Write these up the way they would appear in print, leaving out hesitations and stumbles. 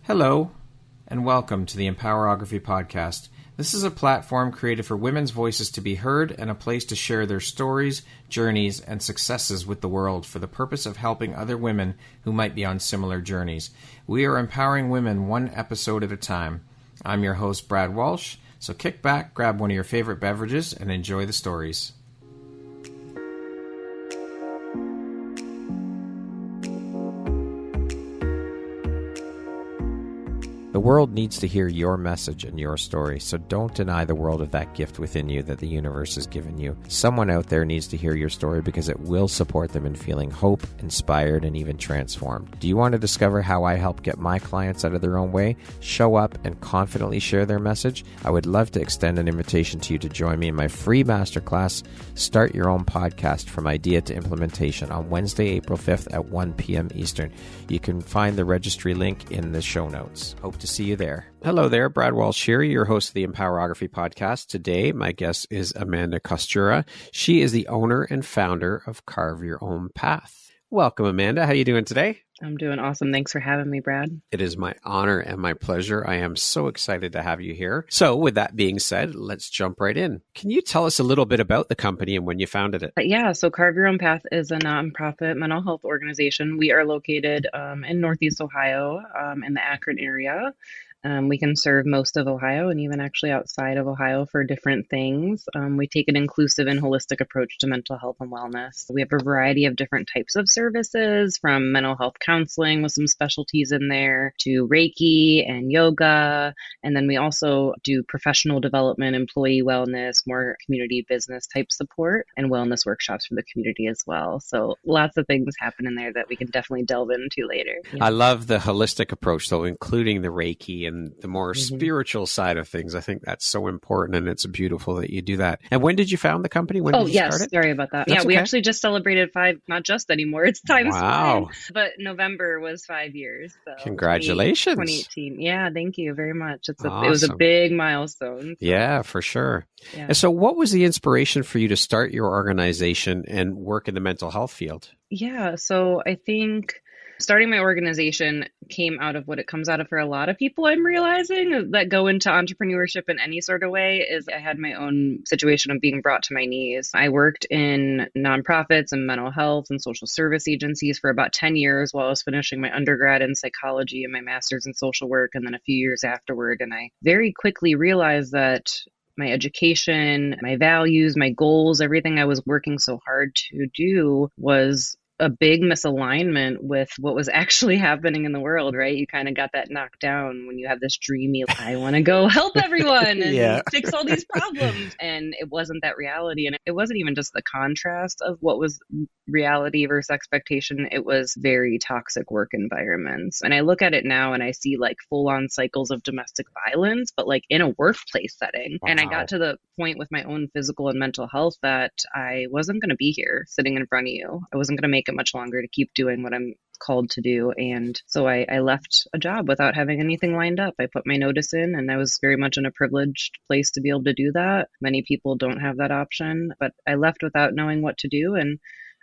Hello, and welcome to the Empowerography Podcast. This is a platform created for women's voices to be heard and a place to share their stories, journeys, and successes with the world for the purpose of helping other women who might be on similar journeys. We are empowering women one episode at a time. I'm your host, Brad Walsh, so kick back, grab one of your favorite beverages, and enjoy the stories. The world needs to hear your message and your story, so don't deny the world of that gift within you that the universe has given you. Someone out there needs to hear your story because it will support them in feeling hope, inspired, and even transformed. Do you want to discover how I help get my clients out of their own way, show up, and confidently share their message? I would love to extend an invitation to you to join me in my free masterclass, Start Your Own Podcast from Idea to Implementation, on Wednesday, April 5th at 1 p.m. Eastern. You can find the registry link in the show notes. Hope to see you there. Hello there, Brad Walsh here, your host of the Empowerography Podcast. Today, my guest is Amanda Kostura. She is the owner and founder of Carve Your Own Path. Welcome, Amanda. How are you doing today? I'm doing awesome. Thanks for having me, Brad. It is my honor and my pleasure. I am so excited to have you here. So with that being said, let's jump right in. Can you tell us a little bit about the company and when you founded it? So Carve Your Own Path is a nonprofit mental health organization. We are located in Northeast Ohio, in the Akron area. We can serve most of Ohio and even actually outside of Ohio for different things. We take an inclusive and holistic approach to mental health and wellness. We have a variety of different types of services, from mental health counseling with some specialties in there to Reiki and yoga. And then we also do professional development, employee wellness, more community business type support, and wellness workshops for the community as well. So lots of things happen in there that we can definitely delve into later. Yeah. I love the holistic approach, though, including the Reiki and the more spiritual side of things. I think that's so important, and it's beautiful that you do that. And when did you found the company? When did you start it? Sorry about that. That's we okay. actually just celebrated 5, not just anymore. It's times 5. Wow. But November was 5 years. So Congratulations. 2018. Yeah, thank you very much. Awesome. It was a big milestone. So. Yeah, for sure. Yeah. And so what was the inspiration for you to start your organization and work in the mental health field? Yeah, so I think starting my organization came out of what it comes out of for a lot of people, I'm realizing, that go into entrepreneurship in any sort of way, is I had my own situation of being brought to my knees. I worked in nonprofits and mental health and social service agencies for about 10 years while I was finishing my undergrad in psychology and my master's in social work, and then a few years afterward. And I very quickly realized that my education, my values, my goals, everything I was working so hard to do was a big misalignment with what was actually happening in the world, right? You kind of got that knocked down when you have this dreamy, I want to go help everyone and fix all these problems. And it wasn't that reality. And it wasn't even just the contrast of what was reality versus expectation. It was very toxic work environments. And I look at it now and I see like full on cycles of domestic violence, but like in a workplace setting. Wow. And I got to the point with my own physical and mental health that I wasn't going to be here sitting in front of you. I wasn't going to make it much longer to keep doing what I'm called to do. And so I left a job without having anything lined up. I put my notice in, and I was very much in a privileged place to be able to do that. Many people don't have that option, but I left without knowing what to do. And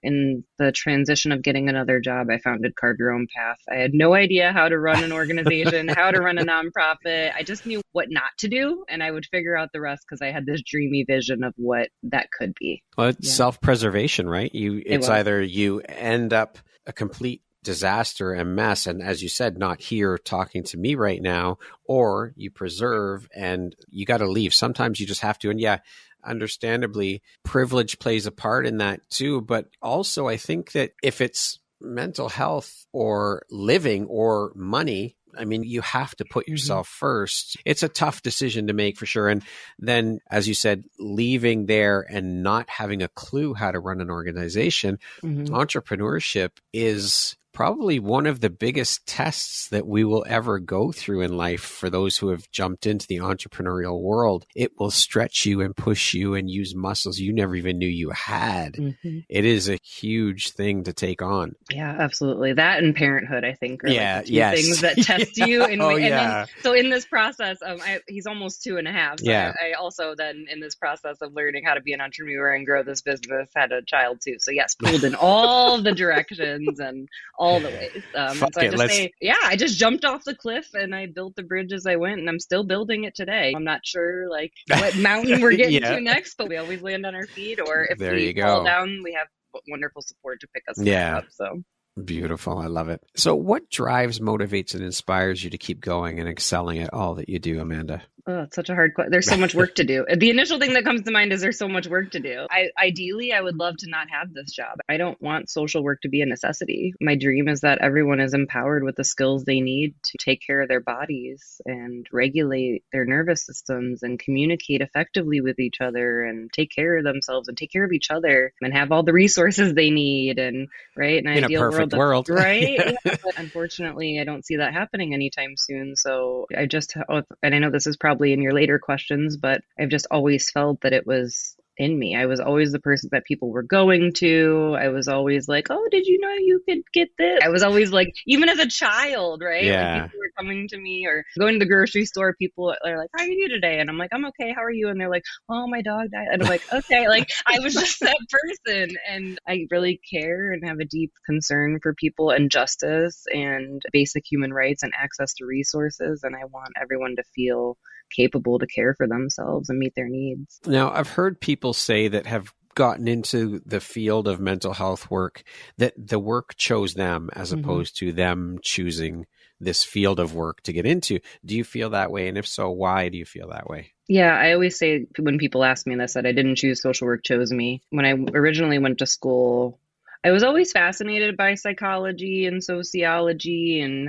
in the transition of getting another job, I founded Carve Your Own Path. I had no idea how to run an organization, how to run a nonprofit. I just knew what not to do, and I would figure out the rest because I had this dreamy vision of what that could be. Well, it's self-preservation, right? It's either you end up a complete disaster and mess, and as you said, not here talking to me right now, or you preserve and you got to leave. Sometimes you just have to. And understandably, privilege plays a part in that too. But also, I think that if it's mental health or living or money, I mean, you have to put yourself first. It's a tough decision to make for sure. And then, as you said, leaving there and not having a clue how to run an organization, entrepreneurship is probably one of the biggest tests that we will ever go through in life for those who have jumped into the entrepreneurial world. It will stretch you and push you and use muscles you never even knew you had. It is a huge thing to take on. Yeah, absolutely. That and parenthood, I think, are like the two things that test you. And, then, so in this process of, he's almost 2.5. So I also then in this process of learning how to be an entrepreneur and grow this business had a child too. So yes, pulled in all the directions and all the ways. And so I just say, yeah, I just jumped off the cliff and I built the bridge as I went, and I'm still building it today. I'm not sure like what mountain we're getting to next, but we always land on our feet, or if we fall down, we have wonderful support to pick us back up. So beautiful. I love it. So what drives, motivates, and inspires you to keep going and excelling at all that you do, Amanda? Oh, it's such a hard question. There's so much work to do. The initial thing that comes to mind is there's so much work to do. Ideally, I would love to not have this job. I don't want social work to be a necessity. My dream is that everyone is empowered with the skills they need to take care of their bodies and regulate their nervous systems and communicate effectively with each other and take care of themselves and take care of each other and have all the resources they need. And right, an in ideal a perfect world. Right? Yeah. But unfortunately, I don't see that happening anytime soon. So and I know this is probably in your later questions, but I've just always felt that it was in me. I was always the person that people were going to. I was always like, oh, did you know you could get this? I was always like, even as a child, right? Yeah. Like people were coming to me or going to the grocery store. People are like, how are you today? And I'm like, I'm okay. How are you? And they're like, oh, my dog died. And I'm like, okay. Like I was just that person. And I really care and have a deep concern for people and justice and basic human rights and access to resources. And I want everyone to feel capable to care for themselves and meet their needs. Now, I've heard people say that have gotten into the field of mental health work that the work chose them as opposed to them choosing this field of work to get into. Do you feel that way? And if so, why do you feel that way? Yeah, I always say when people ask me this, that I didn't choose social work, chose me. When I originally went to school, I was always fascinated by psychology and sociology and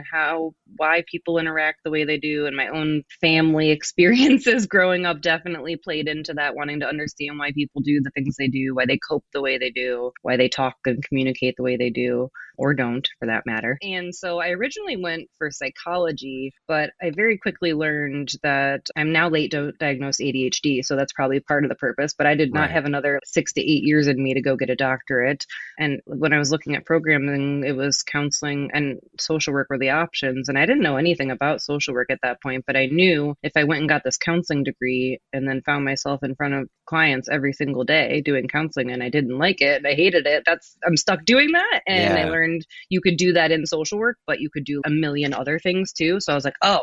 why people interact the way they do. And my own family experiences growing up definitely played into that, wanting to understand why people do the things they do, why they cope the way they do, why they talk and communicate the way they do, or don't for that matter. And so I originally went for psychology, but I very quickly learned that I'm now late diagnosed ADHD. So that's probably part of the purpose, but I did not have another 6 to 8 years in me to go get a doctorate. And when I was looking at programming, it was counseling and social work were the options. And I didn't know anything about social work at that point, but I knew if I went and got this counseling degree and then found myself in front of clients every single day doing counseling and I didn't like it and I hated it, I'm stuck doing that. And I learned you could do that in social work, but you could do a million other things too. So I was like, oh,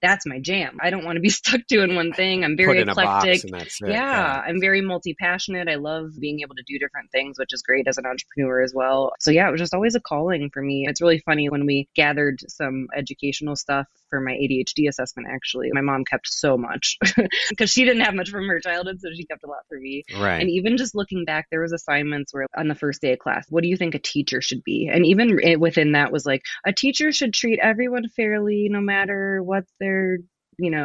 that's my jam. I don't want to be stuck doing one thing. I'm very eclectic. I'm very multi-passionate. I love being able to do different things, which is great as an entrepreneur as well. So yeah, it was just always a calling for me. It's really funny when we gathered some educational stuff for my ADHD assessment, actually. My mom kept so much because she didn't have much from her childhood, so she kept a lot for me. Right. And even just looking back, there was assignments where on the first day of class, what do you think a teacher should be? And even within that was like, a teacher should treat everyone fairly, no matter what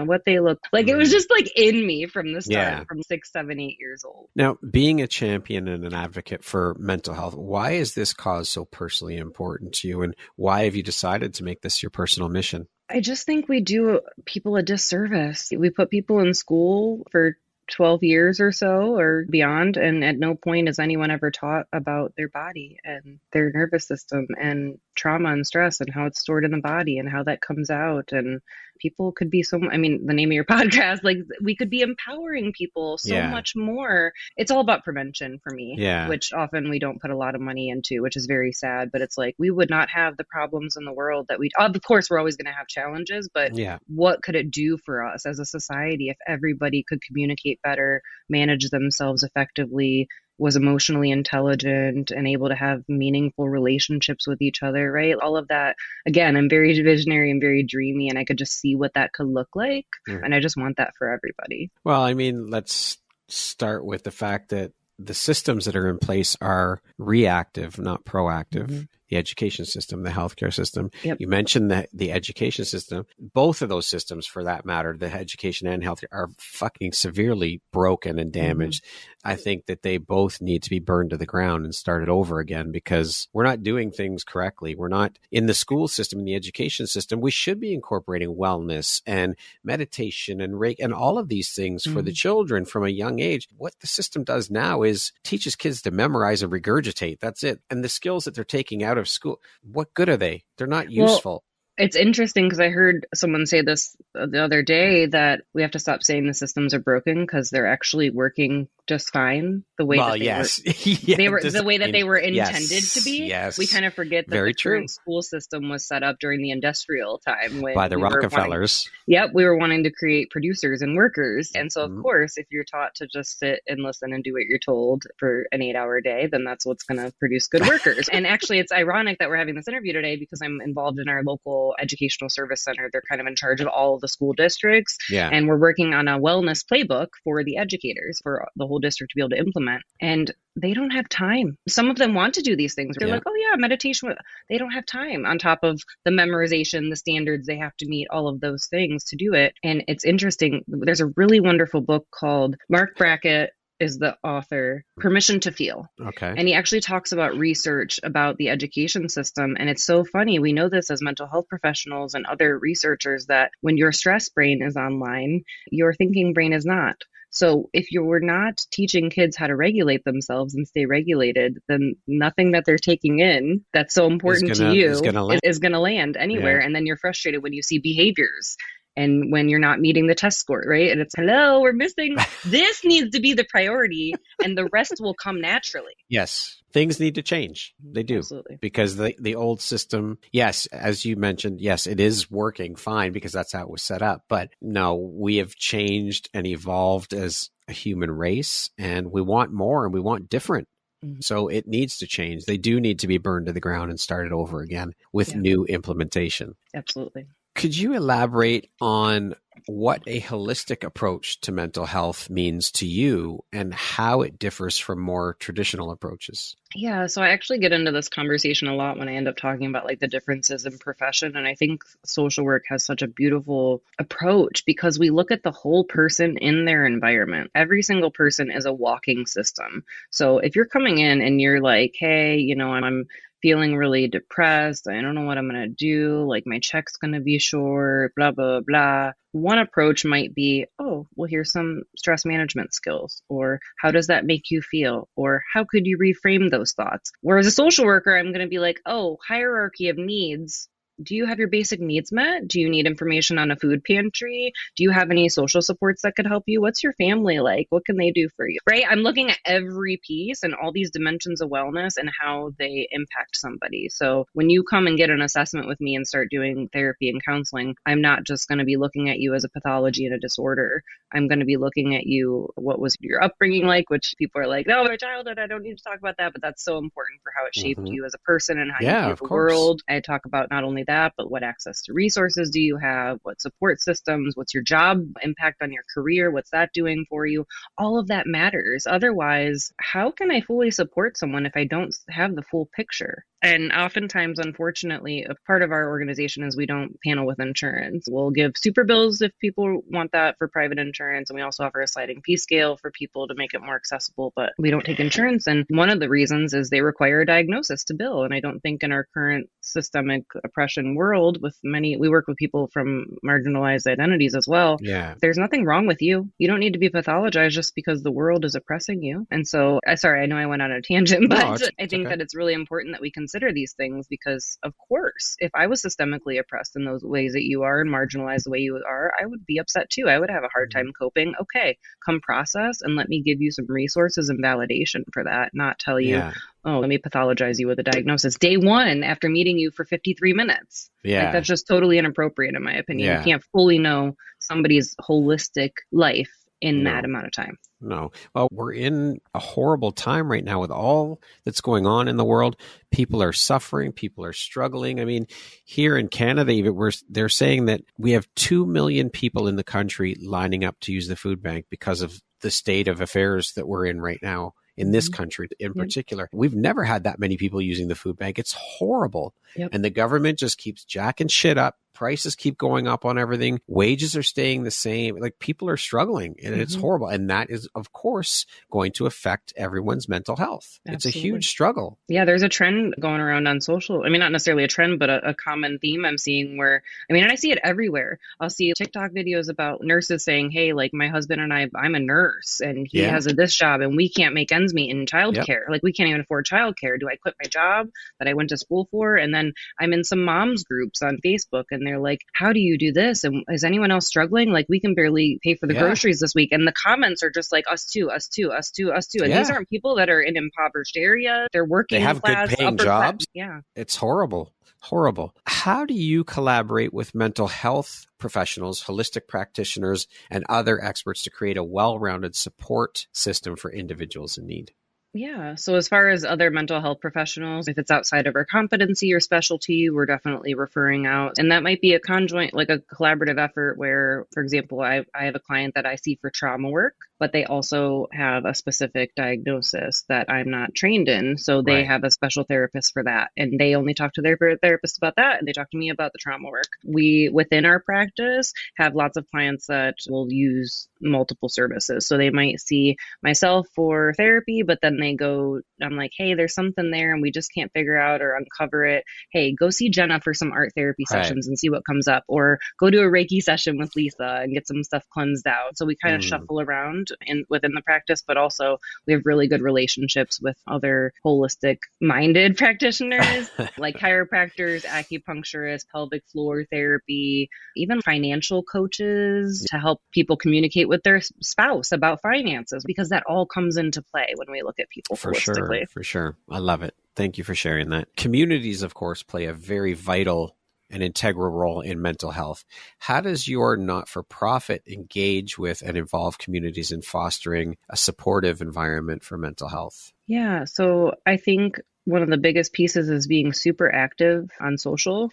what they look like. It was just like in me from the start, from 6, 7, 8 years old. Now, being a champion and an advocate for mental health, why is this cause so personally important to you? And why have you decided to make this your personal mission? I just think we do people a disservice. We put people in school for 12 years or so or beyond, and at no point is anyone ever taught about their body and their nervous system and trauma and stress and how it's stored in the body and how that comes out. And people could be the name of your podcast, like we could be empowering people so much more. It's all about prevention for me, which often we don't put a lot of money into, which is very sad. But it's like, we would not have the problems in the world that of course, we're always going to have challenges, but what could it do for us as a society if everybody could communicate better, manage themselves effectively, was emotionally intelligent and able to have meaningful relationships with each other, right? All of that. Again, I'm very visionary and very dreamy, and I could just see what that could look like. And I just want that for everybody. Well, let's start with the fact that the systems that are in place are reactive, not proactive. The education system, the healthcare system. You mentioned that the education system, both of those systems for that matter, the education and healthcare, are fucking severely broken and damaged. I think that they both need to be burned to the ground and started over again because we're not doing things correctly. We're not in the school system, in the education system. We should be incorporating wellness and meditation and all of these things for the children from a young age. What the system does now is teaches kids to memorize and regurgitate. That's it. And the skills that they're taking out of school, what good are they? They're not useful. It's interesting because I heard someone say this the other day that we have to stop saying the systems are broken because they're actually working just fine the way Well, that they yes. were. They were the way that they were intended Yes. to be. Yes. We kind of forget that Very the true. current school system was set up during the industrial time when By the Rockefellers. we were wanting to create producers and workers. And so, of course, if you're taught to just sit and listen and do what you're told for an 8-hour day, then that's what's going to produce good workers. And actually, it's ironic that we're having this interview today because I'm involved in our local educational service center. They're kind of in charge of all of the school districts. Yeah. And we're working on a wellness playbook for the educators for the whole district to be able to implement. And they don't have time. Some of them want to do these things. They're like, oh yeah, meditation. They don't have time on top of the memorization, the standards they have to meet, all of those things to do it. And it's interesting. There's a really wonderful book called Mark Brackett is the author, Permission to Feel. Okay. And he actually talks about research about the education system. And it's so funny. We know this as mental health professionals and other researchers that when your stress brain is online, your thinking brain is not. So if you were not teaching kids how to regulate themselves and stay regulated, then nothing that they're taking in that's so important to you is going to land anywhere. Yeah. And then you're frustrated when you see behaviors and when you're not meeting the test score, right? And it's, hello, we're missing. This needs to be the priority and the rest will come naturally. Yes. Things need to change. They do. Absolutely. Because the old system, yes, as you mentioned, yes, it is working fine because that's how it was set up. But no, we have changed and evolved as a human race and we want more and we want different. Mm-hmm. So it needs to change. They do need to be burned to the ground and started over again with new implementation. Absolutely. Could you elaborate on what a holistic approach to mental health means to you and how it differs from more traditional approaches? Yeah, so I actually get into this conversation a lot when I end up talking about like the differences in profession. And I think social work has such a beautiful approach because we look at the whole person in their environment. Every single person is a walking system. So if you're coming in and you're like, hey, you know, I'm feeling really depressed. I don't know what I'm going to do. Like my check's going to be short, blah, blah, blah. One approach might be, oh, well, here's some stress management skills, or how does that make you feel? Or how could you reframe those thoughts? Whereas a social worker, I'm going to be like, oh, hierarchy of needs. Do you have your basic needs met? Do you need information on a food pantry? Do you have any social supports that could help you? What's your family like? What can they do for you? Right? I'm looking at every piece and all these dimensions of wellness and how they impact somebody. So when you come and get an assessment with me and start doing therapy and counseling, I'm not just going to be looking at you as a pathology and a disorder. I'm going to be looking at you, what was your upbringing like, which people are like, no, my childhood, I don't need to talk about that, but that's so important for how it shaped you as a person and how you view the world. I talk about not only that, but what access to resources do you have? What support systems? What's your job impact on your career? What's that doing for you? All of that matters. Otherwise, how can I fully support someone if I don't have the full picture? And oftentimes, unfortunately, a part of our organization is we don't panel with insurance. We'll give super bills if people want that for private insurance. And we also offer a sliding fee scale for people to make it more accessible, but we don't take insurance. And one of the reasons is they require a diagnosis to bill. And I don't think in our current systemic oppression world with we work with people from marginalized identities as well. Yeah. There's nothing wrong with you. You don't need to be pathologized just because the world is oppressing you. And so, sorry, I know I went on a tangent, but I think that it's really important that we consider these things because, of course, if I was systemically oppressed in those ways that you are and marginalized the way you are, I would be upset too. I would have a hard time coping. Okay, come process and let me give you some resources and validation for that, not tell you, oh, let me pathologize you with a diagnosis day one after meeting you for 53 minutes. Yeah. Like, that's just totally inappropriate in my opinion. Yeah. You can't fully know somebody's holistic life in that amount of time. No. Well, we're in a horrible time right now with all that's going on in the world. People are suffering. People are struggling. I mean, here in Canada, even they're saying that we have 2 million people in the country lining up to use the food bank because of the state of affairs that we're in right now. In this country in particular, we've never had that many people using the food bank. It's horrible. Yep. And the government just keeps jacking shit up. Prices keep going up on everything. Wages are staying the same. Like, people are struggling and it's horrible. And that is, of course, going to affect everyone's mental health. Absolutely. It's a huge struggle. Yeah, there's a trend going around on social. I mean, not necessarily a trend, but a common theme I'm seeing where, I mean, and I see it everywhere. I'll see TikTok videos about nurses saying, hey, like my husband and I'm a nurse and he has this job and we can't make ends meet in childcare. Like, we can't even afford childcare. Do I quit my job that I went to school for? And then I'm in some moms groups on Facebook and they're like, how do you do this? And is anyone else struggling? Like, we can barely pay for the groceries this week. And the comments are just like, us too, us too, us too, us too. And these aren't people that are in impoverished areas. They're working They have class, good paying jobs. Yeah. It's horrible. Horrible. How do you collaborate with mental health professionals, holistic practitioners, and other experts to create a well-rounded support system for individuals in need? Yeah. So as far as other mental health professionals, if it's outside of our competency or specialty, we're definitely referring out. And that might be a conjoint, like a collaborative effort where, for example, I have a client that I see for trauma work, but they also have a specific diagnosis that I'm not trained in. So they have a special therapist for that. And they only talk to their therapist about that. And they talk to me about the trauma work. We, within our practice, have lots of clients that will use multiple services. So they might see myself for therapy, but then they go, I'm like, hey, there's something there and we just can't figure out or uncover it. Hey, go see Jenna for some art therapy sessions and see what comes up, or go to a Reiki session with Lisa and get some stuff cleansed out. So we kind of shuffle around within the practice, but also we have really good relationships with other holistic minded practitioners like chiropractors, acupuncturists, pelvic floor therapy, even financial coaches to help people communicate with their spouse about finances, because that all comes into play when we look at people holistically. For sure. I love it. Thank you for sharing that. Communities, of course, play a very vital and integral role in mental health. How does your not-for-profit engage with and involve communities in fostering a supportive environment for mental health? Yeah, so I think one of the biggest pieces is being super active on social,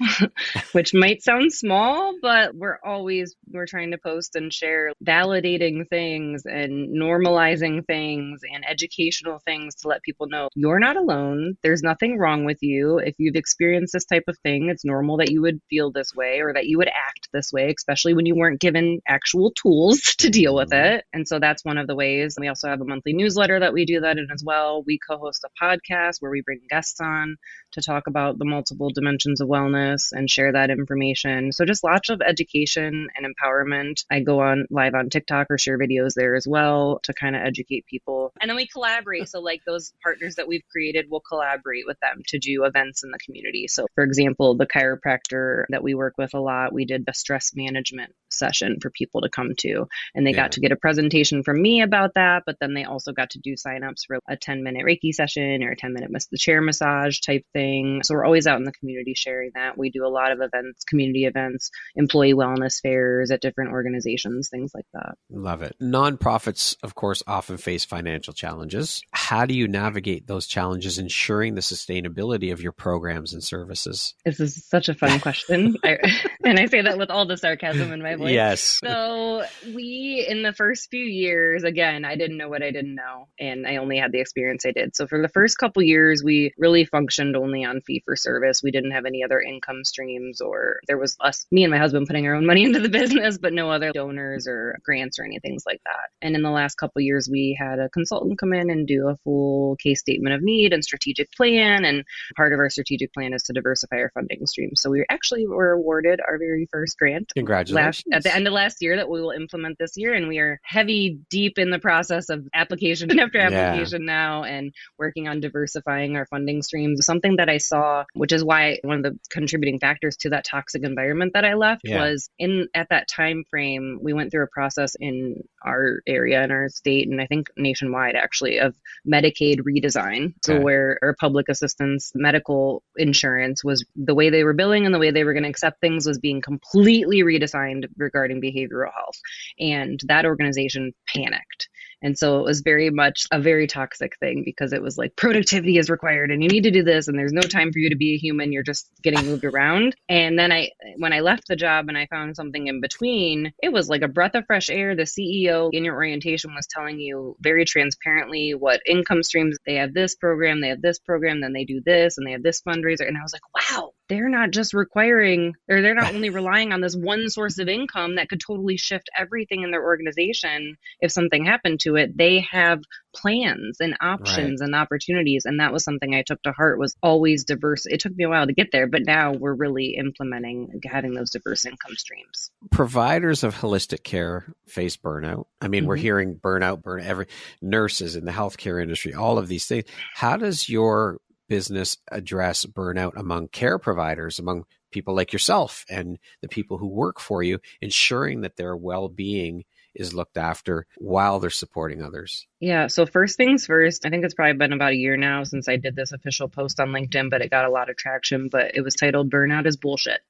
which might sound small, but we're trying to post and share validating things and normalizing things and educational things to let people know you're not alone. There's nothing wrong with you. If you've experienced this type of thing, it's normal that you would feel this way or that you would act this way, especially when you weren't given actual tools to deal with it. And so that's one of the ways. We also have a monthly newsletter that we do that in as well. We co-host a podcast where we bring guests on to talk about the multiple dimensions of wellness and share that information. So just lots of education and empowerment. I go on live on TikTok or share videos there as well to kind of educate people. And then we collaborate. So like those partners that we've created, we'll collaborate with them to do events in the community. So for example, the chiropractor that we work with a lot, we did a stress management session for people to come to. And they got to get a presentation from me about that, but then they also got to do signups for a 10-minute Reiki session or a 10-minute chair massage type thing. So we're always out in the community sharing that. We do a lot of events, community events, employee wellness fairs at different organizations, things like that. Love it. Nonprofits, of course, often face financial challenges. How do you navigate those challenges, ensuring the sustainability of your programs and services? This is such a fun question. And I say that with all the sarcasm in my voice. Yes. So in the first few years, again, I didn't know what I didn't know, and I only had the experience I did. So for the first couple years, we really functioned only on fee for service. We didn't have any other income streams, or there was me and my husband putting our own money into the business, but no other donors or grants or anything like that. And in the last couple years, we had a consultant come in and do a full case statement of need and strategic plan. And part of our strategic plan is to diversify our funding streams. So we were awarded our very first grant. Congratulations. At the end of last year that we will implement this year. And we are deep in the process of application after application now and working on diversifying our funding streams. Something that I saw, which is why one of the contributing factors to that toxic environment that I left was at that time frame, we went through a process in our area, in our state, and I think nationwide actually, of Medicaid redesign. So where our public assistance medical insurance was, the way they were billing and the way they were going to accept things was being completely redesigned regarding behavioral health. And that organization panicked. And so it was very much a very toxic thing, because it was like productivity is required and you need to do this and there's no time for you to be a human. You're just getting moved around. And then when I left the job and I found something in between, it was like a breath of fresh air. The CEO in your orientation was telling you very transparently what income streams they have, this program, then they do this and they have this fundraiser. And I was like, wow, they're not just they're not only relying on this one source of income that could totally shift everything in their organization if something happened to it. They have plans and options and opportunities. And that was something I took to heart, was always diverse. It took me a while to get there, but now we're really implementing having those diverse income streams. Providers of holistic care face burnout. I mean, we're hearing burnout, every nurses in the healthcare industry, all of these things. How does your business address burnout among care providers, among people like yourself and the people who work for you, ensuring that their well-being is looked after while they're supporting others? Yeah. So first things first, I think it's probably been about a year now since I did this official post on LinkedIn, but it got a lot of traction, but it was titled Burnout is Bullshit.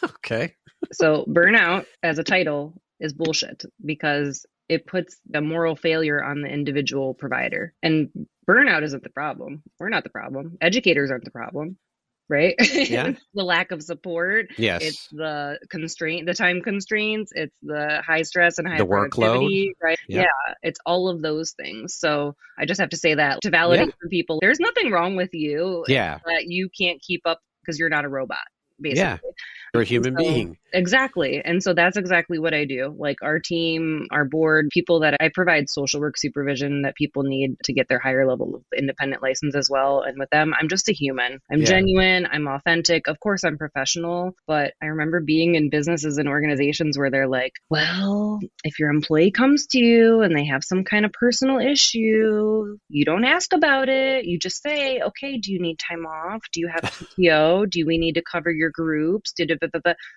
Okay. So burnout as a title is bullshit because it puts the moral failure on the individual provider. And burnout isn't the problem. We're not the problem. Educators aren't the problem. Right? Yeah. The lack of support. Yes. It's the the time constraints. It's the high stress and high The productivity, workload. right? Yeah. Yeah. It's all of those things. So I just have to say that to validate for people, there's nothing wrong with you. Yeah. That you can't keep up because you're not a robot, basically. Yeah. You're a human being. Exactly. And so that's exactly what I do. Like our team, our board, people that I provide social work supervision that people need to get their higher level of independent license as well. And with them, I'm just a human. I'm genuine. I'm authentic. Of course, I'm professional. But I remember being in businesses and organizations where they're like, well, if your employee comes to you and they have some kind of personal issue, you don't ask about it. You just say, okay, do you need time off? Do you have PTO? Do we need to cover your groups?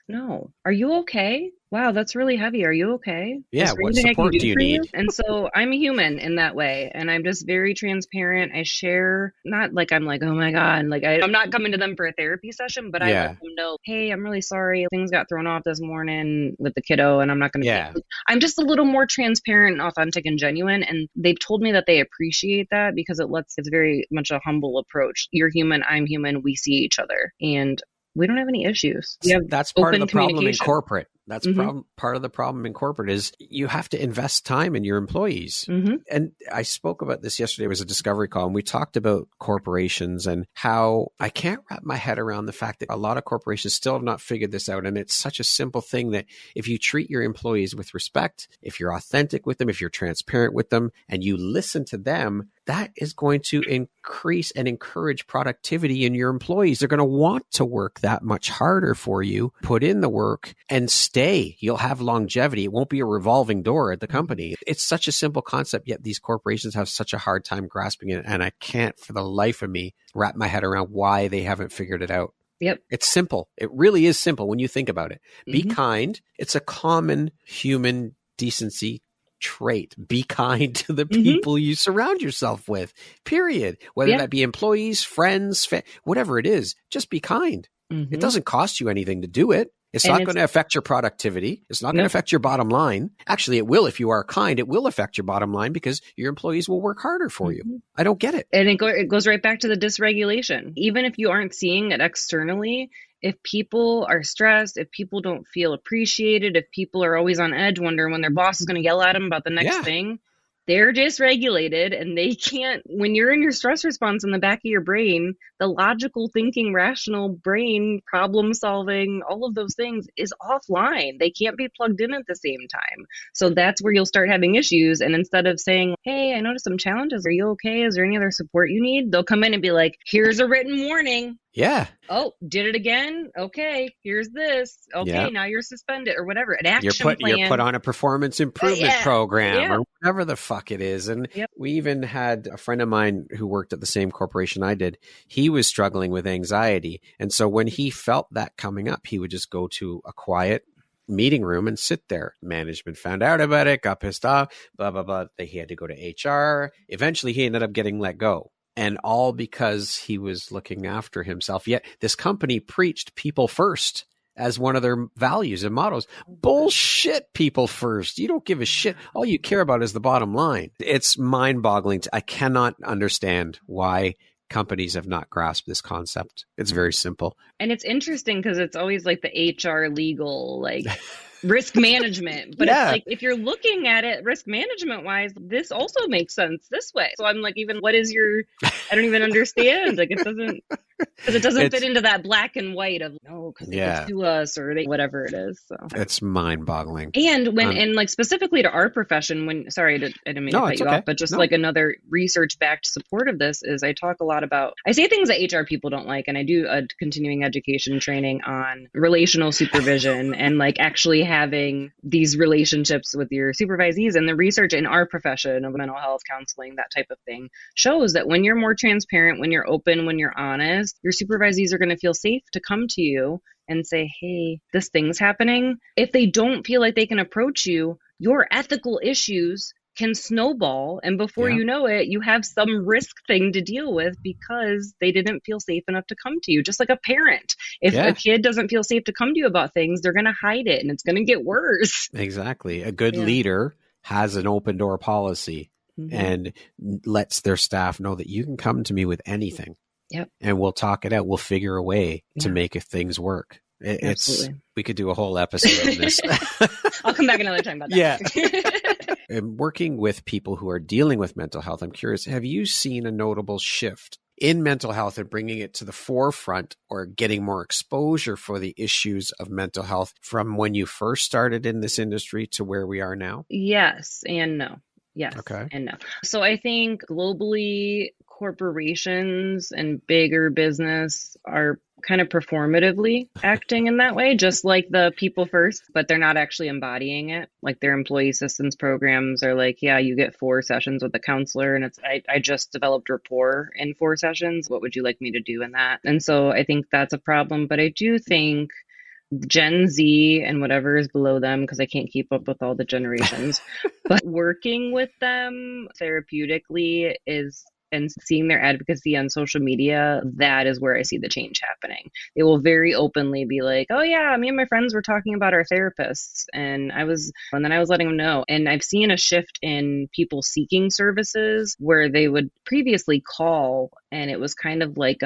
No. Are you okay? Wow, that's really heavy. Are you okay? Yeah. What support do you need? And so I'm a human in that way. And I'm just very transparent. I share, not like I'm like, oh my God, like I'm not coming to them for a therapy session, but I let them know, hey, I'm really sorry. Things got thrown off this morning with the kiddo and I'm not going to I'm just a little more transparent and authentic and genuine. And they've told me that they appreciate that because it's very much a humble approach. You're human. I'm human. We see each other. And we don't have any issues. That's part of the problem in corporate. That's part of the problem in corporate is you have to invest time in your employees. And I spoke about this yesterday. It was a discovery call, and we talked about corporations and how I can't wrap my head around the fact that a lot of corporations still have not figured this out. And it's such a simple thing that if you treat your employees with respect, if you're authentic with them, if you're transparent with them, and you listen to them, that is going to increase and encourage productivity in your employees. They're going to want to work that much harder for you, put in the work, and stay. You'll have longevity. It won't be a revolving door at the company. It's such a simple concept, yet these corporations have such a hard time grasping it. And I can't for the life of me wrap my head around why they haven't figured it out. Yep. It's simple. It really is simple when you think about it. Be kind. It's a common human decency trait. Be kind to the people you surround yourself with, period. Whether that be employees, friends, whatever it is, just be kind. It doesn't cost you anything to do it. It's not going to affect your productivity. It's not going to affect your bottom line. Actually, it will if you are kind. It will affect your bottom line because your employees will work harder for you. I don't get it. And it goes right back to the dysregulation. Even if you aren't seeing it externally, if people are stressed, if people don't feel appreciated, if people are always on edge wondering when their boss is going to yell at them about the next thing, they're dysregulated and they can't, when you're in your stress response in the back of your brain, the logical thinking, rational brain, problem solving, all of those things is offline. They can't be plugged in at the same time. So that's where you'll start having issues. And instead of saying, hey, I noticed some challenges. Are you okay? Is there any other support you need? They'll come in and be like, here's a written warning. Yeah. Oh, did it again? Okay, here's this. Okay, now you're suspended or whatever. An action plan. You're put on a performance improvement program or whatever the fuck it is. And we even had a friend of mine who worked at the same corporation I did. He was struggling with anxiety. And so when he felt that coming up, he would just go to a quiet meeting room and sit there. Management found out about it, got pissed off, blah, blah, blah. He had to go to HR. Eventually, he ended up getting let go. And all because he was looking after himself. Yet this company preached people first as one of their values and mottos. Bullshit, people first. You don't give a shit. All you care about is the bottom line. It's mind-boggling. I cannot understand why companies have not grasped this concept. It's very simple. And it's interesting because it's always like the HR legal, like risk management. But it's like, if you're looking at it risk management wise, this also makes sense this way. So I'm like, even what is your, I don't even understand. Like it doesn't fit into that black and white of because they sue us or whatever it is. So it's mind boggling. And and like specifically to our profession, I didn't mean to cut you off, but just like another research backed support of this is I talk a lot about, I say things that HR people don't like. And I do a continuing education training on relational supervision and like actually having these relationships with your supervisees. And the research in our profession of mental health counseling, that type of thing, shows that when you're more transparent, when you're open, when you're honest, your supervisees are going to feel safe to come to you and say, hey, this thing's happening. If they don't feel like they can approach you, your ethical issues can snowball. And before you know it, you have some risk thing to deal with because they didn't feel safe enough to come to you. Just like a parent. If a kid doesn't feel safe to come to you about things, they're going to hide it and it's going to get worse. Exactly. A good leader has an open door policy and lets their staff know that you can come to me with anything. Yep. And we'll talk it out. We'll figure a way to make things work. We could do a whole episode on this. I'll come back another time about that. Yeah. And working with people who are dealing with mental health, I'm curious, have you seen a notable shift in mental health and bringing it to the forefront or getting more exposure for the issues of mental health from when you first started in this industry to where we are now? Yes and no. Yes and no. So I think globally, corporations and bigger business are kind of performatively acting in that way, just like the people first, but they're not actually embodying it. Like their employee assistance programs are like, yeah, you get 4 sessions with a counselor and it's, I just developed rapport in 4 sessions. What would you like me to do in that? And so I think that's a problem, but I do think Gen Z and whatever is below them, because I can't keep up with all the generations, but working with them therapeutically is, and seeing their advocacy on social media, that is where I see the change happening. They will very openly be like, oh yeah, me and my friends were talking about our therapists and then I was letting them know. And I've seen a shift in people seeking services where they would previously call and it was kind of like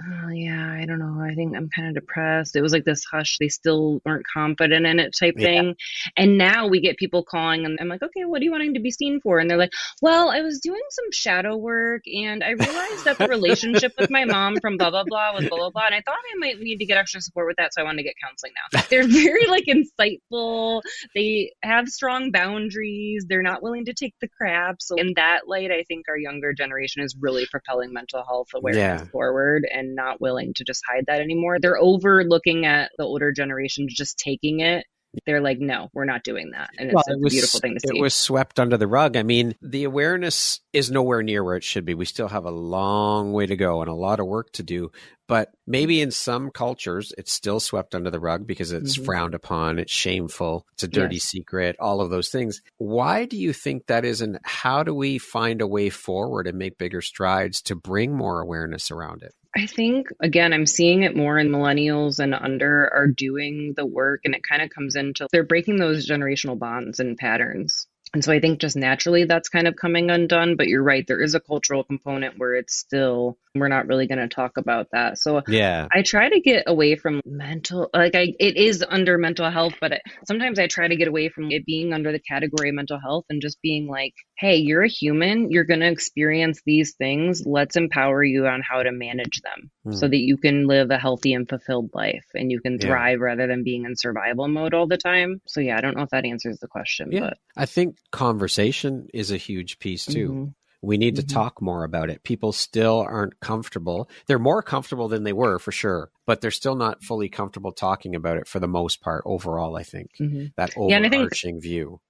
oh yeah, I don't know, I think I'm kind of depressed. It was like this hush, they still weren't confident in it type thing. And now we get people calling and I'm like, okay, what are you wanting to be seen for? And they're like, well, I was doing some shadow work and I realized that the relationship with my mom from blah, blah, blah was blah, blah, blah. And I thought I might need to get extra support with that. So I wanted to get counseling now. They're very like insightful. They have strong boundaries. They're not willing to take the crap. So in that light, I think our younger generation is really propelling mental health awareness forward and not willing to just hide that anymore. They're overlooking at the older generation just taking it. They're like, no, we're not doing that. And it's a beautiful thing to see. It was swept under the rug. I mean, the awareness is nowhere near where it should be. We still have a long way to go and a lot of work to do. But maybe in some cultures, it's still swept under the rug because it's frowned upon, it's shameful, it's a dirty secret, all of those things. Why do you think that is? And how do we find a way forward and make bigger strides to bring more awareness around it? I think, again, I'm seeing it more in millennials and under are doing the work, and it kind of comes into, they're breaking those generational bonds and patterns. And so I think just naturally that's kind of coming undone. But you're right, there is a cultural component where it's still, we're not really going to talk about that. So I try to get away from mental, it is under mental health, but sometimes I try to get away from it being under the category of mental health and just being like, hey, you're a human, you're going to experience these things. Let's empower you on how to manage them so that you can live a healthy and fulfilled life and you can thrive rather than being in survival mode all the time. So I don't know if that answers the question. But I think conversation is a huge piece too. We need to talk more about it. People still aren't comfortable. They're more comfortable than they were for sure, but they're still not fully comfortable talking about it for the most part overall, I think. That overarching view.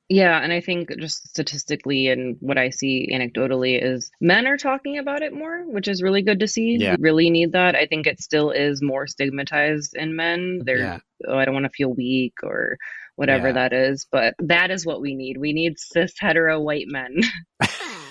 Yeah, and I think just statistically and what I see anecdotally is men are talking about it more, which is really good to see. We really need that. I think it still is more stigmatized in men. They're, oh, I don't want to feel weak or whatever that is, but that is what we need. We need cis hetero white men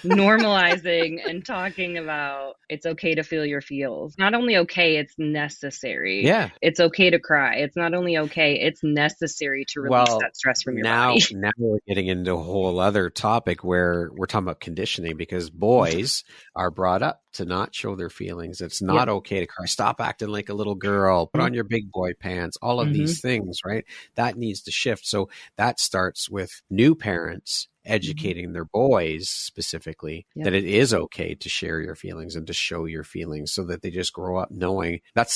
normalizing and talking about it's okay to feel your feels. Not only okay, it's necessary. Yeah. It's okay to cry. It's not only okay, it's necessary to release that stress from your body. Now we're getting into a whole other topic where we're talking about conditioning because boys are brought up to not show their feelings. It's not okay to cry. Stop acting like a little girl. Put on your big boy pants. All of these things, right? That needs to shift. So that starts with new parents educating their boys specifically that it is okay to share your feelings and to show your feelings so that they just grow up knowing that's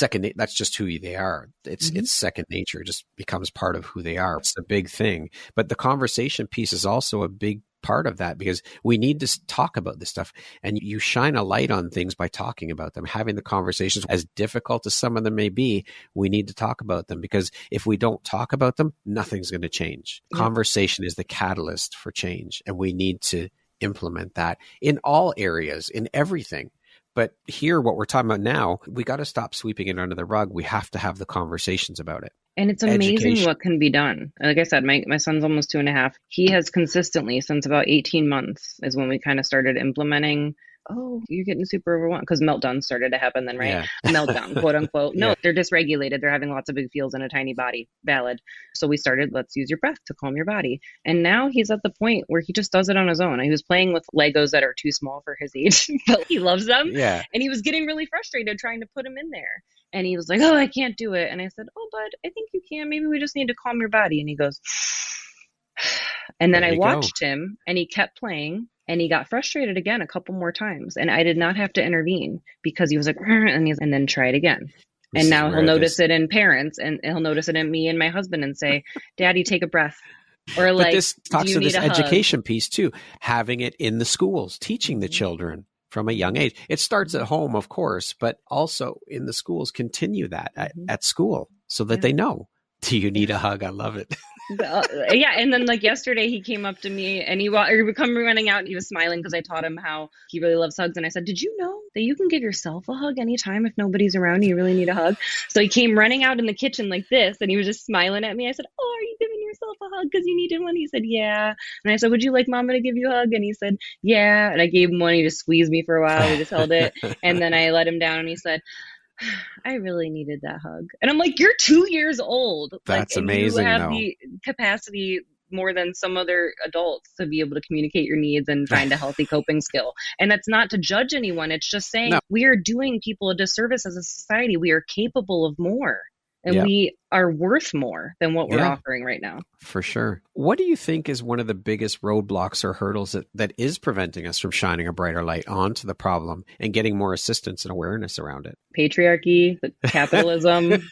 just who they are. It's second nature. It just becomes part of who they are. It's a big thing. But the conversation piece is also a big part of that, because we need to talk about this stuff, and you shine a light on things by talking about them, having the conversations. As difficult as some of them may be, we need to talk about them, because if we don't talk about them, nothing's going to change. Yeah. Conversation is the catalyst for change, and we need to implement that in all areas, in everything. But here, what we're talking about now, we got to stop sweeping it under the rug. We have to have the conversations about it. And it's amazing what can be done. Like I said, my son's almost 2.5. He has consistently, since about 18 months is when we kind of started implementing, oh, you're getting super overwhelmed, because meltdowns started to happen then, right? Yeah. Meltdown, quote unquote. No, they're dysregulated. They're having lots of big feels in a tiny body. Valid. So we started, let's use your breath to calm your body. And now he's at the point where he just does it on his own. He was playing with Legos that are too small for his age, but he loves them. Yeah. And he was getting really frustrated trying to put them in there. And he was like, oh, I can't do it. And I said, oh, bud, I think you can. Maybe we just need to calm your body. And he goes, and then I watched him, and he kept playing, and he got frustrated again a couple more times. And I did not have to intervene, because he was like, and then try it again. And now he'll notice it in parents, and he'll notice it in me and my husband, and say, Daddy, take a breath. Or like, but this talks to this education piece too, having it in the schools, teaching the children from a young age. It starts at home, of course, but also in the schools, continue that at school, so that they know. Do you need a hug? I love it. Yeah. And then like yesterday, he came up to me, and he would come running out, and he was smiling because I taught him how he really loves hugs. And I said, did you know that you can give yourself a hug anytime if nobody's around you really need a hug? So he came running out in the kitchen like this, and he was just smiling at me. I said, oh, are you giving yourself a hug because you needed one? He said, yeah. And I said, would you like Mama to give you a hug? And he said, yeah. And I gave him one. He just squeezed me for a while. We just held it. And then I let him down, and he said, I really needed that hug. And I'm like, you're 2 years old. That's like, amazing. You have the capacity more than some other adults to be able to communicate your needs and find a healthy coping skill. And that's not to judge anyone. It's just saying we are doing people a disservice as a society. We are capable of more. And we are worth more than what we're offering right now. For sure. What do you think is one of the biggest roadblocks or hurdles that is preventing us from shining a brighter light onto the problem and getting more assistance and awareness around it? Patriarchy, capitalism.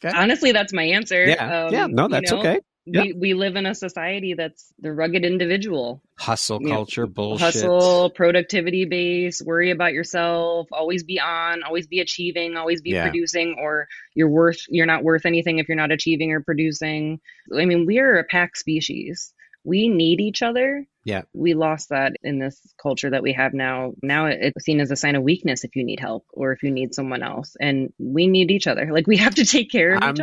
Okay. Honestly, that's my answer. Yeah. No, that's okay. We live in a society that's the rugged individual. Hustle culture, bullshit. Hustle, productivity based, worry about yourself, always be on, always be achieving, always be producing, or you're not worth anything if you're not achieving or producing. I mean, we're a pack species. We need each other. Yeah. We lost that in this culture that we have now. Now it's seen as a sign of weakness if you need help or if you need someone else. And we need each other. Like, we have to take care of each other.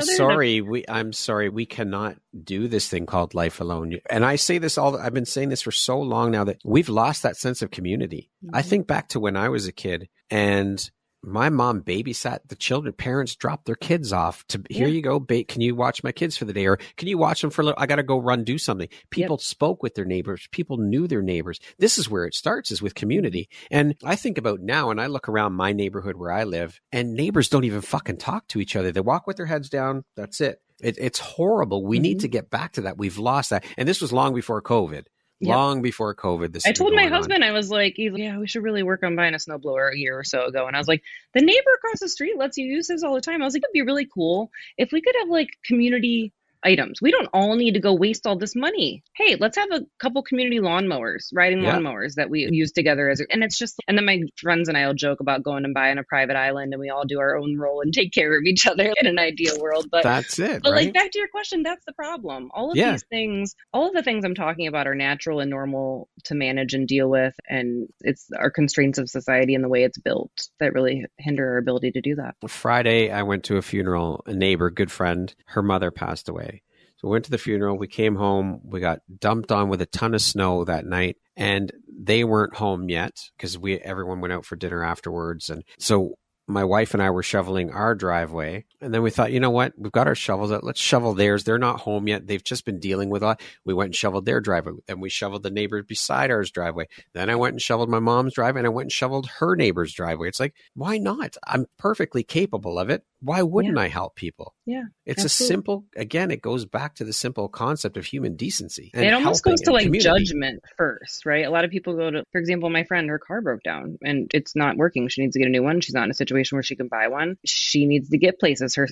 I'm sorry. We cannot do this thing called life alone. And I say this I've been saying this for so long now that we've lost that sense of community. Mm-hmm. I think back to when I was a kid, and my mom babysat the children. Parents dropped their kids off to, here you go, can you watch my kids for the day? Or can you watch them for a little? I got to go do something. People spoke with their neighbors. People knew their neighbors. This is where it starts, is with community. And I think about now, and I look around my neighborhood where I live, and neighbors don't even fucking talk to each other. They walk with their heads down. That's it. It's horrible. We need to get back to that. We've lost that. And this was long before COVID. Long before COVID. I told my husband, I was like, we should really work on buying a snowblower a year or so ago. And I was like, the neighbor across the street lets you use his all the time. I was like, it'd be really cool if we could have like community items. We don't all need to go waste all this money. Hey, let's have a couple community lawnmowers, lawnmowers that we use together and it's just, and then my friends and I will joke about going and buying a private island, and we all do our own role and take care of each other in an ideal world. But that's it. But like, back to your question, that's the problem. All of these things, all of the things I'm talking about are natural and normal to manage and deal with. And it's our constraints of society and the way it's built that really hinder our ability to do that. Friday, I went to a funeral, a neighbor, good friend, her mother passed away. So we went to the funeral, we came home, we got dumped on with a ton of snow that night, and they weren't home yet because everyone went out for dinner afterwards. And so my wife and I were shoveling our driveway, and then we thought, you know what, we've got our shovels out, let's shovel theirs. They're not home yet. They've just been dealing with it. We went and shoveled their driveway, then we shoveled the neighbor beside ours driveway. Then I went and shoveled my mom's driveway, and I went and shoveled her neighbor's driveway. It's like, why not? I'm perfectly capable of it. Why wouldn't I help people? Yeah. It's absolutely. a simple, again, it goes back to the simple concept of human decency and it almost helping goes to and like community. judgment first, right? A lot of people go to, for example, my friend, her car broke down and it's not working. She needs to get a new one. She's not in a situation where she can buy one. She needs to get places. Her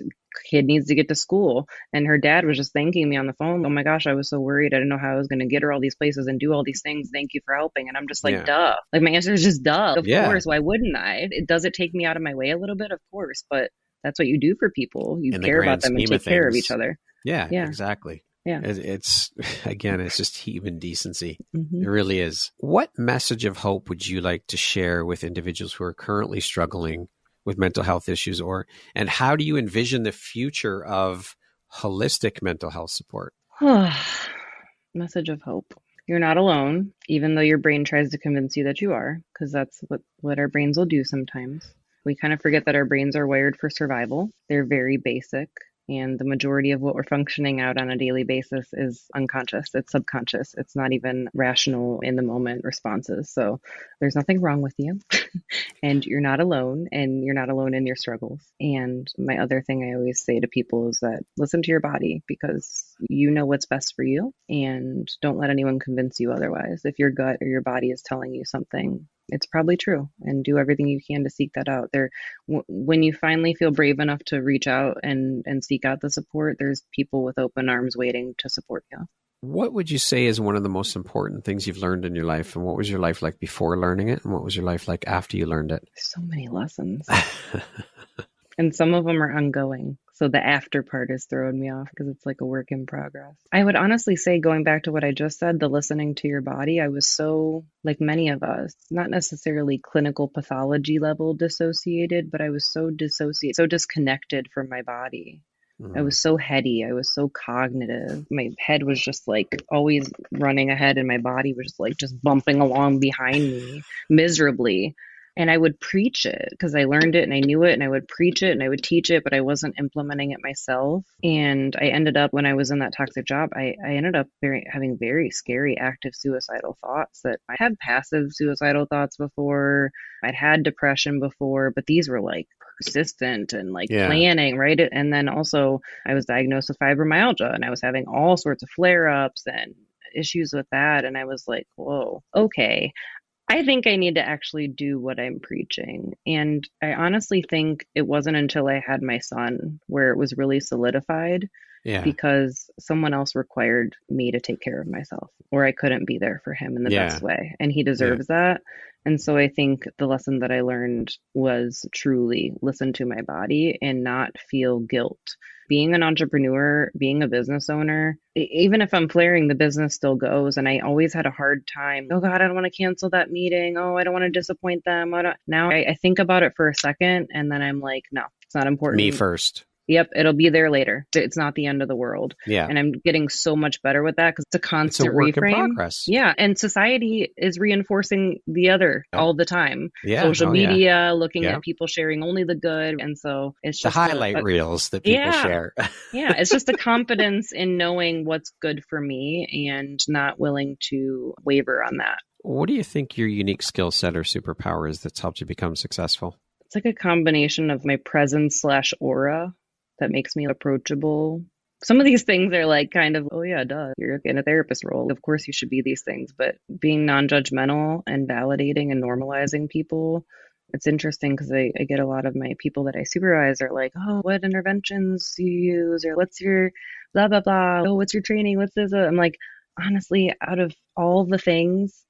kid needs to get to school. And her dad was just thanking me on the phone. Oh my gosh, I was so worried. I didn't know how I was going to get her all these places and do all these things. Thank you for helping. And I'm just like, duh. Like my answer is just duh. Of course. Why wouldn't I? Does it take me out of my way a little bit? Of course. But that's what you do for people. You care about them and take care of each other. Yeah, exactly. Yeah. It's again, it's just human decency. Mm-hmm. It really is. What message of hope would you like to share with individuals who are currently struggling with mental health issues, and how do you envision the future of holistic mental health support? Message of hope. You're not alone, even though your brain tries to convince you that you are, because that's what our brains will do sometimes. We kind of forget that our brains are wired for survival. They're very basic. And the majority of what we're functioning out on a daily basis is unconscious. It's subconscious. It's not even rational in the moment responses. So there's nothing wrong with you. And you're not alone. And you're not alone in your struggles. And my other thing I always say to people is that listen to your body, because you know what's best for you. And don't let anyone convince you otherwise. If your gut or your body is telling you something, it's probably true, and do everything you can to seek that out. When you finally feel brave enough to reach out and seek out the support, there's people with open arms waiting to support you. What would you say is one of the most important things you've learned in your life? And what was your life like before learning it? And what was your life like after you learned it? So many lessons. And some of them are ongoing. So the after part is throwing me off because it's like a work in progress. I would honestly say, going back to what I just said, the listening to your body, I was so, like many of us, not necessarily clinical pathology level dissociated, but I was so disconnected from my body. I was so heady. I was so cognitive. My head was just like always running ahead and my body was just bumping along behind me miserably. And I would preach it because I learned it and I knew it, and I would preach it and I would teach it, but I wasn't implementing it myself. And I ended up, when I was in that toxic job, I ended up having very scary active suicidal thoughts. That I had passive suicidal thoughts before. I'd had depression before, but these were like persistent and planning, right? And then also I was diagnosed with fibromyalgia and I was having all sorts of flare-ups and issues with that. And I was like, whoa, okay. I think I need to actually do what I'm preaching. And I honestly think it wasn't until I had my son where it was really solidified, because someone else required me to take care of myself, or I couldn't be there for him in the best way. And he deserves that. And so I think the lesson that I learned was truly listen to my body and not feel guilt. Being an entrepreneur, being a business owner, even if I'm flaring, the business still goes. And I always had a hard time. Oh God, I don't want to cancel that meeting. Oh, I don't want to disappoint them. Now I think about it for a second and then I'm like, no, it's not important. Me first. Yep, it'll be there later. It's not the end of the world. Yeah. And I'm getting so much better with that because it's a constant it's a work reframe. In progress. Yeah. And society is reinforcing the other all the time. Yeah. Social media, looking at people sharing only the good. And so it's just the highlight reels that people share. Yeah. It's just a confidence in knowing what's good for me and not willing to waver on that. What do you think your unique skill set or superpower is that's helped you become successful? It's like a combination of my presence/aura that makes me approachable. Some of these things are like kind of, oh yeah, duh, you're in a therapist role. Of course you should be these things, but being non-judgmental and validating and normalizing people, it's interesting because I get a lot of my people that I supervise are like, oh, what interventions do you use? Or what's your blah, blah, blah. Oh, what's your training? What's this? I'm like, honestly, out of all the things,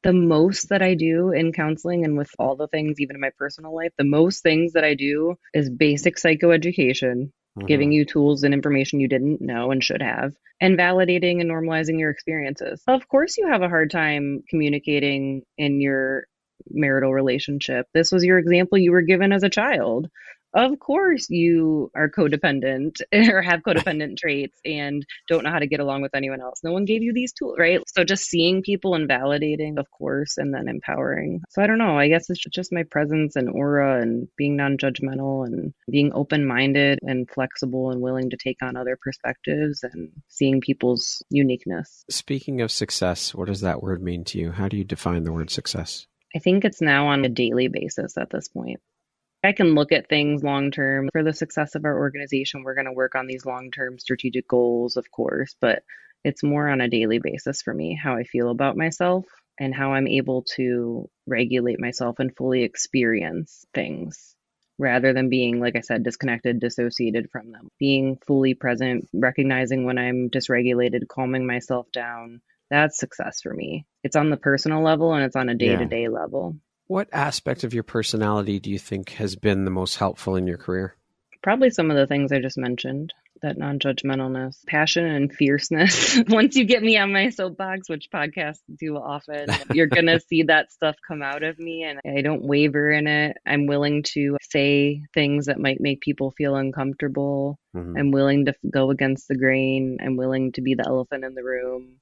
the most that I do in counseling and with all the things, even in my personal life, the most things that I do is basic psychoeducation, giving you tools and information you didn't know and should have, and validating and normalizing your experiences. Of course, you have a hard time communicating in your marital relationship. This was your example you were given as a child. Of course you are codependent or have codependent traits and don't know how to get along with anyone else. No one gave you these tools, right? So just seeing people and validating, of course, and then empowering. So I don't know. I guess it's just my presence and aura and being non-judgmental and being open-minded and flexible and willing to take on other perspectives and seeing people's uniqueness. Speaking of success, what does that word mean to you? How do you define the word success? I think it's now on a daily basis at this point. I can look at things long term. For the success of our organization, we're going to work on these long term strategic goals, of course, but it's more on a daily basis for me, how I feel about myself and how I'm able to regulate myself and fully experience things rather than being, like I said, disconnected, dissociated from them. Being fully present, recognizing when I'm dysregulated, calming myself down. That's success for me. It's on the personal level and it's on a day-to-day level. What aspect of your personality do you think has been the most helpful in your career? Probably some of the things I just mentioned, that non-judgmentalness, passion and fierceness. Once you get me on my soapbox, which podcasts do often, you're going to see that stuff come out of me, and I don't waver in it. I'm willing to say things that might make people feel uncomfortable. Mm-hmm. I'm willing to go against the grain. I'm willing to be the elephant in the room.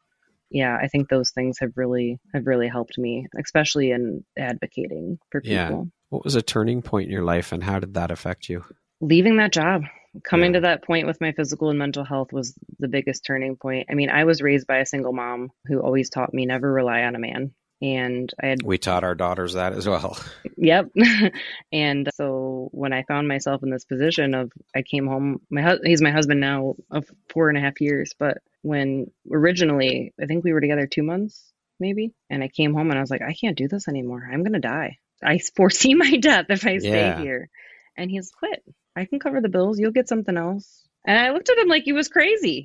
Yeah, I think those things have really helped me, especially in advocating for people. Yeah. What was a turning point in your life, and how did that affect you? Leaving that job. Coming to that point with my physical and mental health was the biggest turning point. I mean, I was raised by a single mom who always taught me never rely on a man. And we taught our daughters that as well. Yep. And so when I found myself in this position of, I came home, he's my husband now of 4.5 years, but when originally, I think we were together 2 months, maybe. And I came home and I was like, I can't do this anymore. I'm going to die. I foresee my death if I stay here. And he's quit. I can cover the bills. You'll get something else. And I looked at him like he was crazy.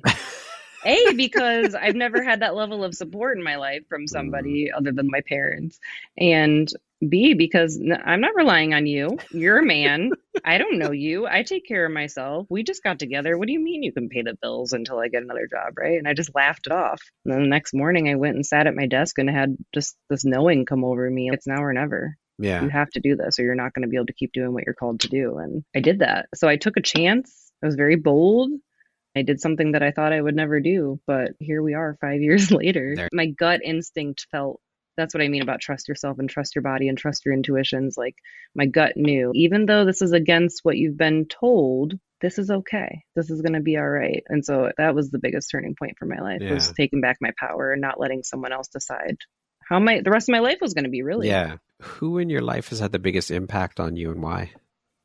A, because I've never had that level of support in my life from somebody other than my parents. And B, because I'm not relying on you. You're a man. I don't know you. I take care of myself. We just got together. What do you mean you can pay the bills until I get another job, right? And I just laughed it off. And then the next morning I went and sat at my desk and had just this knowing come over me. It's now or never. Yeah. You have to do this or you're not going to be able to keep doing what you're called to do. And I did that. So I took a chance. I was very bold. I did something that I thought I would never do, but here we are 5 years later. My gut instinct felt, that's what I mean about trust yourself and trust your body and trust your intuitions. Like my gut knew, even though this is against what you've been told, this is okay. This is going to be all right. And so that was the biggest turning point for my life, was taking back my power and not letting someone else decide how the rest of my life was going to be, really. Yeah. Who in your life has had the biggest impact on you and why?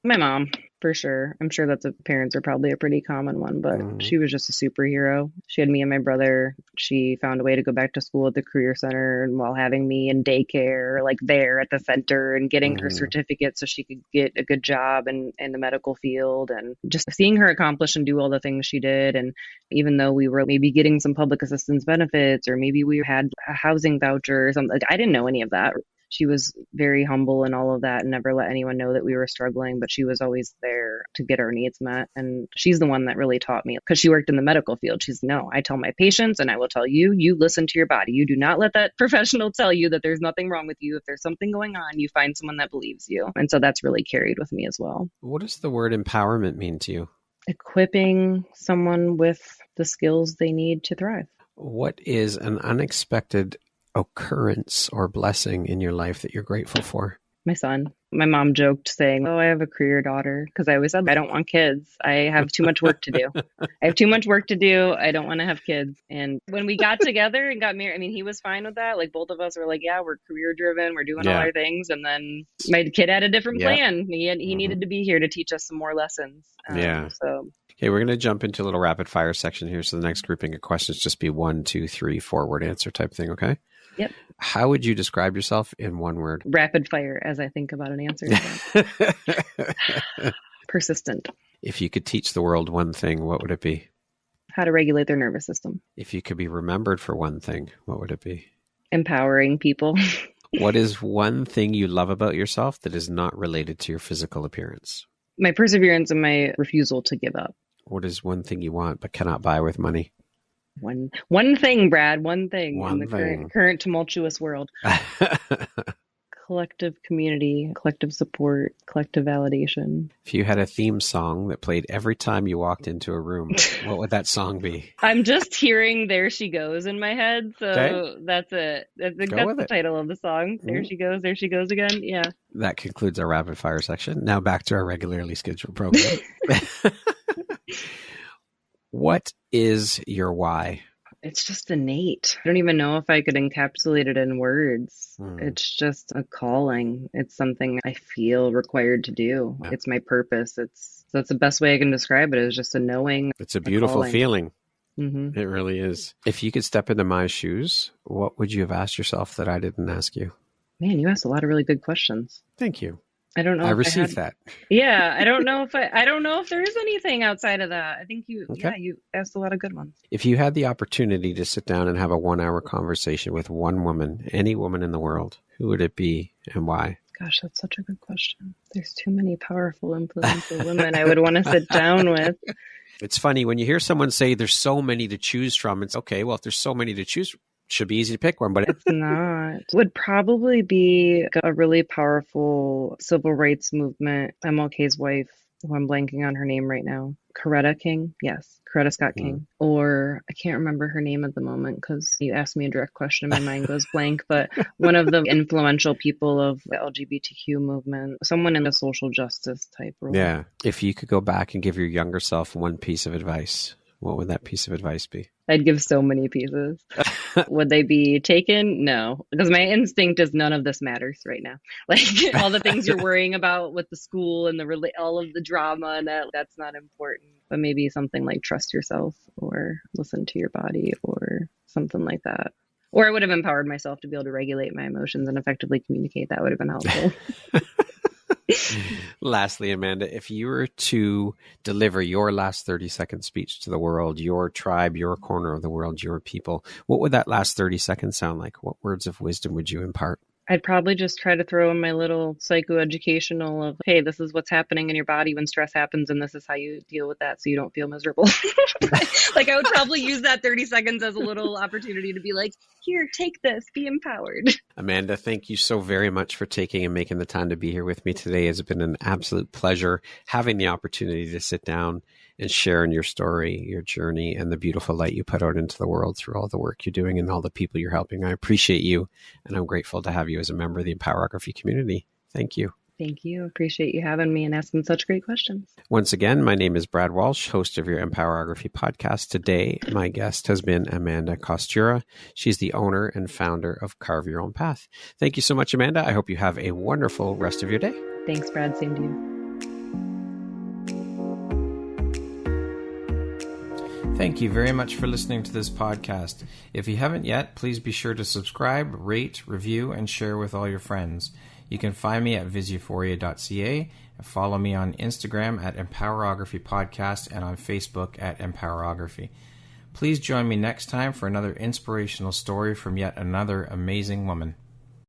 My mom, for sure. I'm sure parents are probably a pretty common one, but she was just a superhero. She had me and my brother. She found a way to go back to school at the career center, and while having me in daycare, like there at the center, and getting her certificate so she could get a good job in the medical field, and just seeing her accomplish and do all the things she did. And even though we were maybe getting some public assistance benefits, or maybe we had a housing voucher or something, like, I didn't know any of that. She was very humble and all of that, and never let anyone know that we were struggling, but she was always there to get our needs met. And she's the one that really taught me, because she worked in the medical field. She's, no, I tell my patients, and I will tell you, you listen to your body. You do not let that professional tell you that there's nothing wrong with you. If there's something going on, you find someone that believes you. And so that's really carried with me as well. What does the word empowerment mean to you? Equipping someone with the skills they need to thrive. What is an unexpected occurrence or blessing in your life that you're grateful for? My son. My mom joked saying, oh, I have a career daughter, because I always said, I don't want kids. I have too much work to do. I have too much work to do. I don't want to have kids. And when we got together and got married, I mean, he was fine with that. Like, both of us were like, yeah, we're career driven. We're doing all our things. And then my kid had a different plan. He needed to be here to teach us some more lessons. So. Okay, we're going to jump into a little rapid fire section here. So the next grouping of questions just be 1, 2, 3, 4-word answer type thing. Okay. Yep. How would you describe yourself in one word? Rapid fire, as I think about an answer. Persistent. If you could teach the world one thing, what would it be? How to regulate their nervous system. If you could be remembered for one thing, what would it be? Empowering people. What is one thing you love about yourself that is not related to your physical appearance? My perseverance and my refusal to give up. What is one thing you want but cannot buy with money? One thing, Brad. One thing in the current tumultuous world. Collective community, collective support, collective validation. If you had a theme song that played every time you walked into a room, what would that song be? I'm just hearing There She Goes in my head, so that's it. I think that's the title of the song. There she goes again. Yeah. That concludes our rapid fire section. Now back to our regularly scheduled program. What is your why? It's just innate. I don't even know if I could encapsulate it in words. It's just a calling. It's something I feel required to do. Yeah. It's my purpose. That's the best way I can describe it, is just a knowing. It's a beautiful feeling. Mm-hmm. It really is. If you could step into my shoes, what would you have asked yourself that I didn't ask you? Man, you asked a lot of really good questions. Thank you. I don't know. I received that. Yeah, I don't know if there is anything outside of that. I think you asked a lot of good ones. If you had the opportunity to sit down and have a 1-hour conversation with one woman, any woman in the world, who would it be and why? Gosh, that's such a good question. There's too many powerful, influential women I would want to sit down with. It's funny when you hear someone say there's so many to choose from. It's okay. Well, if there's so many to choose, should be easy to pick one, but it's not. It would probably be a really powerful civil rights movement. MLK's wife, who I'm blanking on her name right now, Coretta King. Yes, Coretta Scott King. Or I can't remember her name at the moment because you asked me a direct question, my mind goes blank. But one of the influential people of the LGBTQ movement, someone in a social justice type role. Yeah. If you could go back and give your younger self one piece of advice, what would that piece of advice be? I'd give so many pieces. Would they be taken? No, because my instinct is none of this matters right now. Like all the things you're worrying about with the school and all of the drama and that's not important. But maybe something like trust yourself or listen to your body or something like that. Or I would have empowered myself to be able to regulate my emotions and effectively communicate. That would have been helpful. Lastly, Amanda, if you were to deliver your last 30-second speech to the world, your tribe, your corner of the world, your people, what would that last 30 seconds sound like? What words of wisdom would you impart? I'd probably just try to throw in my little psychoeducational of, hey, this is what's happening in your body when stress happens, and this is how you deal with that so you don't feel miserable. Like I would probably use that 30 seconds as a little opportunity to be like, here, take this, be empowered. Amanda, thank you so very much for taking and making the time to be here with me today. It's been an absolute pleasure having the opportunity to sit down and share in your story, your journey, and the beautiful light you put out into the world through all the work you're doing and all the people you're helping. I appreciate you, and I'm grateful to have you as a member of the Empowerography community. Thank you. Thank you. Appreciate you having me and asking such great questions. Once again, my name is Brad Walsh, host of your Empowerography podcast. Today, my guest has been Amanda Kostura. She's the owner and founder of Carve Your Own Path. Thank you so much, Amanda. I hope you have a wonderful rest of your day. Thanks, Brad. Same to you. Thank you very much for listening to this podcast. If you haven't yet, please be sure to subscribe, rate, review, and share with all your friends. You can find me at visuphoria.ca and follow me on Instagram at Empowerography Podcast and on Facebook at Empowerography. Please join me next time for another inspirational story from yet another amazing woman.